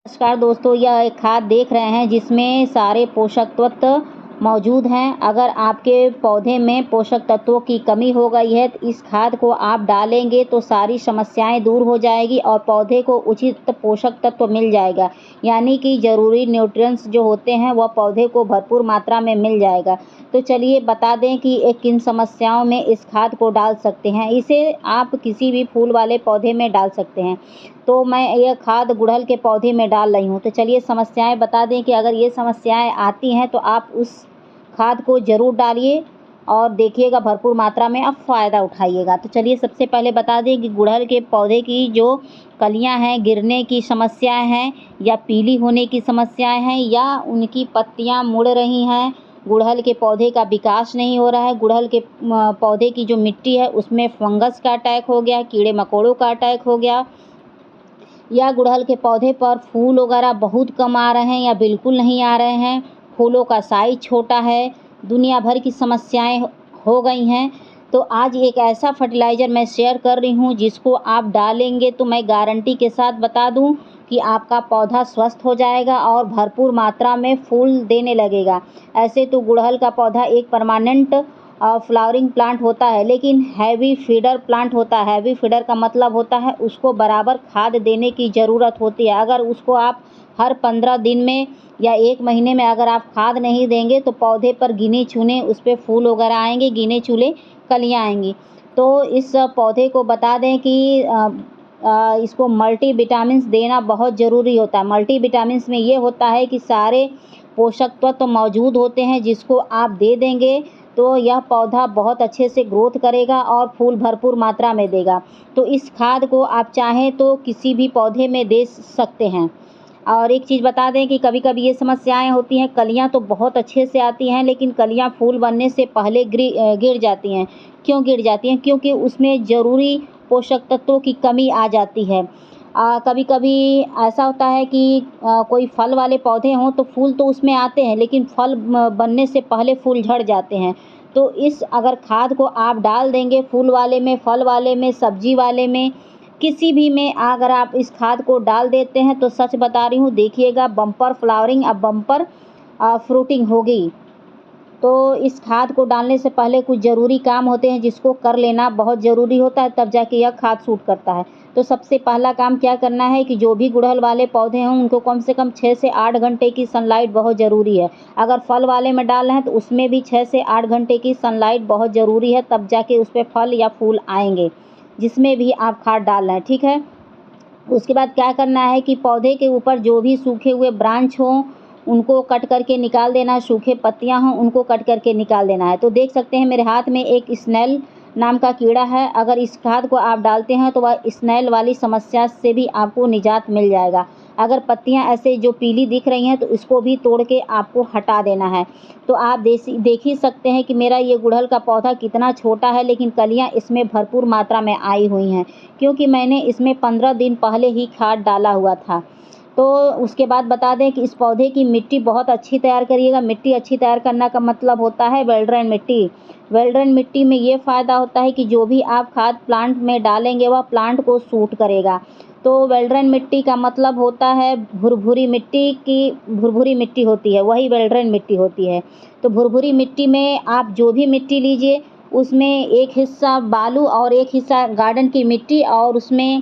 नमस्कार दोस्तों, यह एक खाद देख रहे हैं जिसमें सारे पोषक तत्व मौजूद हैं। अगर आपके पौधे में पोषक तत्वों की कमी हो गई है तो इस खाद को आप डालेंगे तो सारी समस्याएं दूर हो जाएगी और पौधे को उचित पोषक तत्व मिल जाएगा। यानी कि ज़रूरी न्यूट्रिएंट्स जो होते हैं वह पौधे को भरपूर मात्रा में मिल जाएगा। तो चलिए बता दें कि किन समस्याओं में इस खाद को डाल सकते हैं। इसे आप किसी भी फूल वाले पौधे में डाल सकते हैं। तो मैं यह खाद गुड़हल के पौधे में डाल रही हूँ। तो चलिए समस्याएं बता दें कि अगर ये समस्याएं आती हैं तो आप उस खाद को ज़रूर डालिए और देखिएगा भरपूर मात्रा में आप फ़ायदा उठाइएगा। तो चलिए सबसे पहले बता दें कि गुड़हल के पौधे की जो कलियां हैं, गिरने की समस्याएं हैं या पीली होने की समस्याएं हैं या उनकी पत्तियां मुड़ रही हैं, गुड़हल के पौधे का विकास नहीं हो रहा है, गुड़हल के पौधे की जो मिट्टी है उसमें फंगस का अटैक हो गया, कीड़े मकोड़ों का अटैक हो गया, या गुड़हल के पौधे पर फूल वगैरह बहुत कम आ रहे हैं या बिल्कुल नहीं आ रहे हैं, फूलों का साइज छोटा है, दुनिया भर की समस्याएं हो गई हैं। तो आज एक ऐसा फर्टिलाइज़र मैं शेयर कर रही हूँ जिसको आप डालेंगे तो मैं गारंटी के साथ बता दूँ कि आपका पौधा स्वस्थ हो जाएगा और भरपूर मात्रा में फूल देने लगेगा। ऐसे तो गुड़हल का पौधा एक परमानेंट फ्लावरिंग प्लांट होता है, लेकिन हैवी फीडर प्लांट होता है। हैवी फीडर का मतलब होता है उसको बराबर खाद देने की ज़रूरत होती है। अगर उसको आप हर 15 दिन में या 1 महीने में अगर आप खाद नहीं देंगे तो पौधे पर गिने चुने उस पर फूल वगैरह आएंगे, गिने चुने कलियाँ आएंगी। तो इस पौधे को बता दें कि इसको मल्टी विटामिन्स देना बहुत ज़रूरी होता है। मल्टी विटामिन्स में ये होता है कि सारे पोषक तत्व तो मौजूद होते हैं, जिसको आप दे देंगे तो यह पौधा बहुत अच्छे से ग्रोथ करेगा और फूल भरपूर मात्रा में देगा। तो इस खाद को आप चाहें तो किसी भी पौधे में दे सकते हैं। और एक चीज़ बता दें कि कभी-कभी ये समस्याएं होती हैं, कलियां तो बहुत अच्छे से आती हैं लेकिन कलियां फूल बनने से पहले गिर जाती हैं। क्यों गिर जाती हैं? क्योंकि उसमें ज़रूरी पोषक तत्वों की कमी आ जाती है। कभी-कभी ऐसा होता है कि कोई फल वाले पौधे हों तो फूल तो उसमें आते हैं लेकिन फल बनने से पहले फूल झड़ जाते हैं। तो इस अगर खाद को आप डाल देंगे फूल वाले में, फल वाले में, सब्जी वाले में, किसी भी में अगर आप इस खाद को डाल देते हैं तो सच बता रही हूँ, देखिएगा बम्पर फ्लावरिंग अब बम्पर फ्रूटिंग होगी। तो इस खाद को डालने से पहले कुछ ज़रूरी काम होते हैं जिसको कर लेना बहुत ज़रूरी होता है, तब जाके यह खाद सूट करता है। तो सबसे पहला काम क्या करना है कि जो भी गुड़हल वाले पौधे हों उनको कम से कम 6 से 8 घंटे की सनलाइट बहुत ज़रूरी है। अगर फल वाले में डाल रहे हैं तो उसमें भी 6 से 8 घंटे की सनलाइट बहुत ज़रूरी है, तब जाके उस पे फल या फूल आएंगे, जिसमें भी आप खाद डाल रहे हैं। ठीक है। उसके बाद क्या करना है कि पौधे के ऊपर जो भी सूखे हुए ब्रांच हों उनको कट करके निकाल देना, सूखे पत्तियां हों उनको कट करके निकाल देना है। तो देख सकते हैं मेरे हाथ में एक स्नेल नाम का कीड़ा है। अगर इस खाद को आप डालते हैं तो वह स्नेल वाली समस्या से भी आपको निजात मिल जाएगा। अगर पत्तियां ऐसे जो पीली दिख रही हैं तो इसको भी तोड़ के आपको हटा देना है। तो आप देख ही सकते हैं कि मेरा ये गुड़हल का पौधा कितना छोटा है लेकिन कलियां इसमें भरपूर मात्रा में आई हुई हैं, क्योंकि मैंने इसमें 15 दिन पहले ही खाद डाला हुआ था। तो उसके बाद बता दें कि इस पौधे की मिट्टी बहुत अच्छी तैयार करिएगा। मिट्टी अच्छी तैयार करने का मतलब होता है वेल ड्रेन मिट्टी। वेल ड्रेन मिट्टी में ये फ़ायदा होता है कि जो भी आप खाद प्लांट में डालेंगे वह प्लांट को सूट करेगा। तो वेल ड्रेन मिट्टी का मतलब होता है भुरभुरी मिट्टी होती है, वही वेल ड्रेन मिट्टी होती है। तो भुरभुरी मिट्टी में आप जो भी मिट्टी लीजिए उसमें एक हिस्सा बालू और एक हिस्सा गार्डन की मिट्टी और उसमें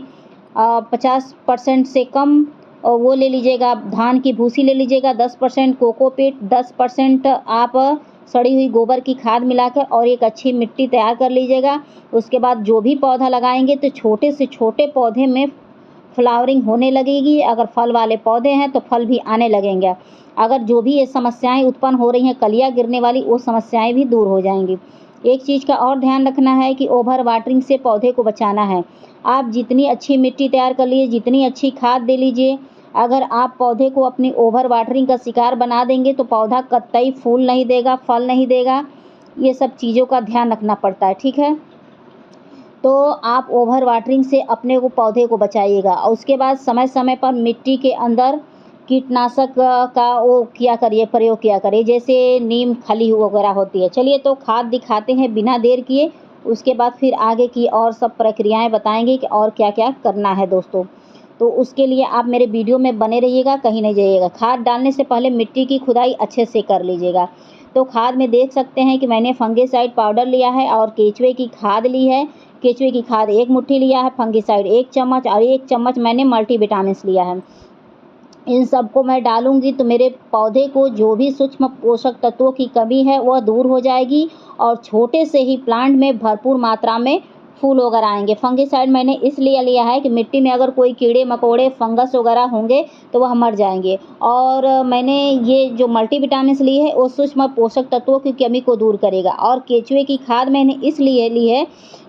50% से कम और वो ले लीजिएगा, धान की भूसी ले लीजिएगा, 10% कोकोपीट, 10% आप सड़ी हुई गोबर की खाद मिलाकर और एक अच्छी मिट्टी तैयार कर लीजिएगा। उसके बाद जो भी पौधा लगाएंगे तो छोटे से छोटे पौधे में फ्लावरिंग होने लगेगी। अगर फल वाले पौधे हैं तो फल भी आने लगेंगे। अगर जो भी ये समस्याएं उत्पन्न हो रही हैं कलियां गिरने वाली, वो समस्याएं भी दूर हो जाएंगी। एक चीज़ का और ध्यान रखना है कि ओवर वाटरिंग से पौधे को बचाना है। आप जितनी अच्छी मिट्टी तैयार कर लीजिए, जितनी अच्छी खाद दे लीजिए, अगर आप पौधे को अपनी ओवर वाटरिंग का शिकार बना देंगे तो पौधा कतई फूल नहीं देगा, फल नहीं देगा। ये सब चीज़ों का ध्यान रखना पड़ता है। ठीक है। तो आप ओवर वाटरिंग से अपने को पौधे को बचाइएगा और उसके बाद समय समय पर मिट्टी के अंदर कीटनाशक का वो किया करिए, प्रयोग किया करिए, जैसे नीम खली वगैरह होती है। चलिए तो खाद दिखाते हैं बिना देर किए, उसके बाद फिर आगे की और सब प्रक्रियाएं बताएंगे कि और क्या क्या करना है दोस्तों। तो उसके लिए आप मेरे वीडियो में बने रहिएगा, कहीं नहीं जाइएगा। खाद डालने से पहले मिट्टी की खुदाई अच्छे से कर लीजिएगा। तो खाद में देख सकते हैं कि मैंने फंगिसाइड पाउडर लिया है और केचुए की खाद ली है। केचुए की खाद 1 मुट्ठी लिया है, फंगिसाइड 1 चम्मच और 1 चम्मच मैंने मल्टीविटामिन्स लिया है। इन सबको मैं डालूंगी तो मेरे पौधे को जो भी सूक्ष्म पोषक तत्वों की कमी है वह दूर हो जाएगी और छोटे से ही प्लांट में भरपूर मात्रा में फूल वगैरह आएंगे। फंगिसाइड मैंने इसलिए लिया है कि मिट्टी में अगर कोई कीड़े मकोड़े फंगस वगैरह होंगे तो वह मर जाएंगे। और मैंने ये जो मल्टीविटामिन्स ली है वो सूक्ष्म पोषक तत्वों की कमी को दूर करेगा। और केचुए की खाद मैंने इसलिए ली है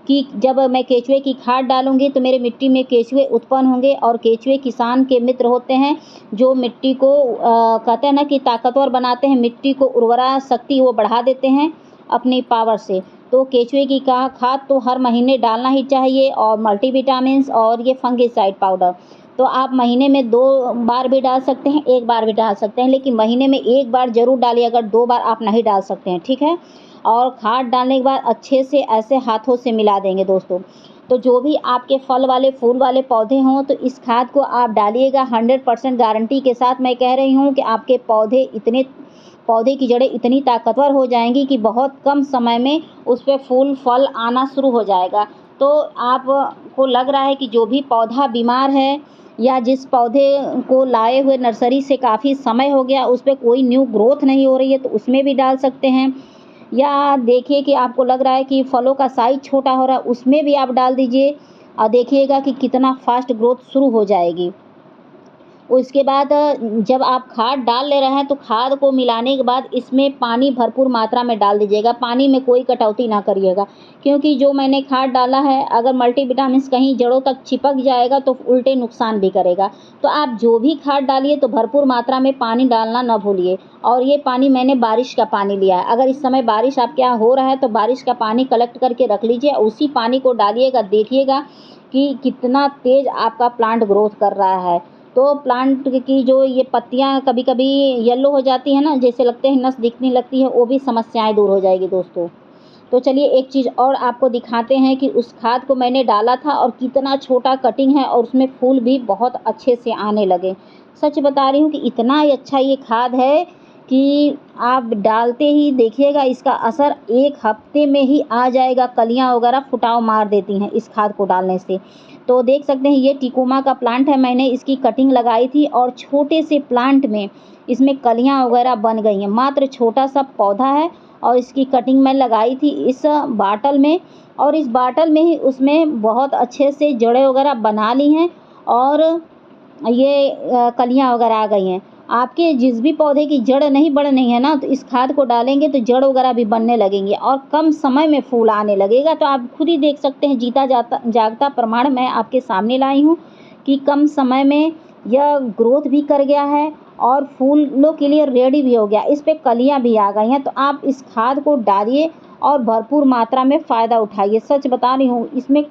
कि जब मैं केचुए की खाद डालूंगी तो मेरे मिट्टी में केचुए उत्पन्न होंगे। और केचुए किसान के मित्र होते हैं जो मिट्टी को कहते हैं ना कि ताकतवर बनाते हैं, मिट्टी को उर्वरा शक्ति वो बढ़ा देते हैं अपनी पावर से। तो केचुए की खाद तो हर महीने डालना ही चाहिए। और मल्टीविटामिन्स और ये फंगिसाइड पाउडर तो आप महीने में 2 बार भी डाल सकते हैं, 1 बार भी डाल सकते हैं, लेकिन महीने में 1 बार ज़रूर डालिए, अगर 2 बार आप नहीं डाल सकते हैं, ठीक है। और खाद डालने के बाद अच्छे से ऐसे हाथों से मिला देंगे दोस्तों। तो जो भी आपके फल वाले फूल वाले पौधे हों तो इस खाद को आप डालिएगा। 100% गारंटी के साथ मैं कह रही हूँ कि आपके पौधे की जड़ें इतनी ताकतवर हो जाएंगी कि बहुत कम समय में उस पर फूल फल आना शुरू हो जाएगा। तो आपको लग रहा है कि जो भी पौधा बीमार है या जिस पौधे को लाए हुए नर्सरी से काफ़ी समय हो गया उस पर कोई न्यू ग्रोथ नहीं हो रही है तो उसमें भी डाल सकते हैं। या देखिए कि आपको लग रहा है कि फलों का साइज छोटा हो रहा है उसमें भी आप डाल दीजिए और देखिएगा कि कितना फास्ट ग्रोथ शुरू हो जाएगी। उसके बाद जब आप खाद डाल ले रहे हैं तो खाद को मिलाने के बाद इसमें पानी भरपूर मात्रा में डाल दीजिएगा। पानी में कोई कटौती ना करिएगा, क्योंकि जो मैंने खाद डाला है अगर मल्टीविटामिन्स कहीं जड़ों तक चिपक जाएगा तो उल्टे नुकसान भी करेगा। तो आप जो भी खाद डालिए तो भरपूर मात्रा में पानी डालना न भूलिए। और ये पानी मैंने बारिश का पानी लिया है। अगर इस समय बारिश आपके यहाँ हो रहा है तो बारिश का पानी कलेक्ट करके रख लीजिए, उसी पानी को डालिएगा। देखिएगा कि कितना तेज़ आपका प्लांट ग्रोथ कर रहा है। तो प्लांट की जो ये पत्तियाँ कभी कभी येलो हो जाती हैं ना, जैसे लगते हैं नस दिखने लगती है, वो भी समस्याएं दूर हो जाएगी दोस्तों। तो चलिए एक चीज़ और आपको दिखाते हैं कि उस खाद को मैंने डाला था और कितना छोटा कटिंग है और उसमें फूल भी बहुत अच्छे से आने लगे। सच बता रही हूँ कि इतना ही अच्छा ये खाद है कि आप डालते ही देखिएगा इसका असर 1 हफ्ते में ही आ जाएगा। कलियाँ वगैरह फुटाव मार देती हैं इस खाद को डालने से। तो देख सकते हैं ये टिकोमा का प्लांट है, मैंने इसकी कटिंग लगाई थी और छोटे से प्लांट में इसमें कलियाँ वगैरह बन गई हैं। मात्र छोटा सा पौधा है और इसकी कटिंग मैं लगाई थी इस बाटल में। और इस बाटल में ही उसमें बहुत अच्छे से जड़ें वगैरह बना ली हैं और ये कलियाँ वगैरह आ गई हैं। आपके जिस भी पौधे की जड़ नहीं बढ़नी है ना तो इस खाद को डालेंगे तो जड़ वगैरह भी बनने लगेंगे और कम समय में फूल आने लगेगा। तो आप खुद ही देख सकते हैं, जीता जागता प्रमाण मैं आपके सामने लाई हूँ कि कम समय में यह ग्रोथ भी कर गया है और फूलों के लिए रेडी भी हो गया। इस पर कलियाँ भी आ गई हैं। तो आप इस खाद को डालिए और भरपूर मात्रा में फ़ायदा उठाइए। सच बता रही हूँ, इसमें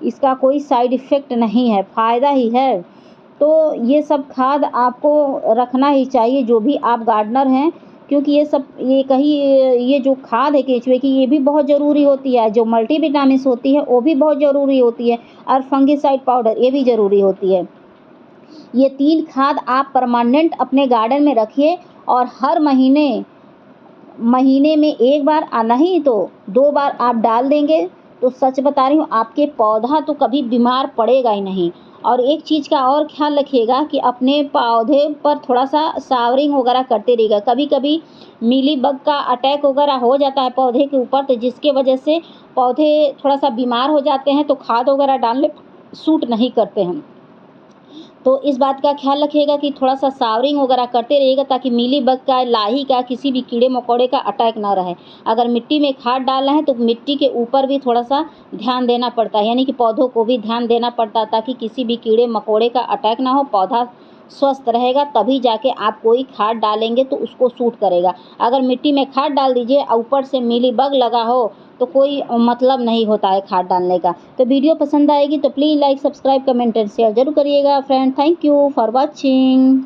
इसका कोई साइड इफ़ेक्ट नहीं है, फ़ायदा ही है। तो ये सब खाद आपको रखना ही चाहिए जो भी आप गार्डनर हैं, क्योंकि ये जो खाद है केचुए की ये भी बहुत ज़रूरी होती है। जो मल्टीविटामिन्स होती है वो भी बहुत ज़रूरी होती है और फंगिसाइड पाउडर ये भी ज़रूरी होती है। ये 3 खाद आप परमानेंट अपने गार्डन में रखिए और हर महीने में 1 बार नहीं तो 2 बार आप डाल देंगे तो सच बता रही हूँ आपके पौधा तो कभी बीमार पड़ेगा ही नहीं। और एक चीज़ का और ख्याल रखिएगा कि अपने पौधे पर थोड़ा सा सावरिंग वगैरह करते रहिएगा। कभी कभी मीली बग का अटैक वगैरह हो जाता है पौधे के ऊपर, तो जिसके वजह से पौधे थोड़ा सा बीमार हो जाते हैं तो खाद वगैरह डालने सूट नहीं करते हैं। तो इस बात का ख्याल रखिएगा कि थोड़ा सा सावरिंग वगैरह करते रहिएगा ताकि मीली बग का, लाही का, किसी भी कीड़े मकोड़े का अटैक ना रहे। अगर मिट्टी में खाद डालना है तो मिट्टी के ऊपर भी थोड़ा सा ध्यान देना पड़ता है, यानी कि पौधों को भी ध्यान देना पड़ता है ताकि किसी भी कीड़े मकोड़े का अटैक ना हो। पौधा स्वस्थ रहेगा तभी जाके आप कोई खाद डालेंगे तो उसको सूट करेगा। अगर मिट्टी में खाद डाल दीजिए और ऊपर से मीली बग लगा हो तो कोई मतलब नहीं होता है खाद डालने का। तो वीडियो पसंद आएगी तो please like, subscribe, comment and share जरूर करिएगा friend. Thank you for watching.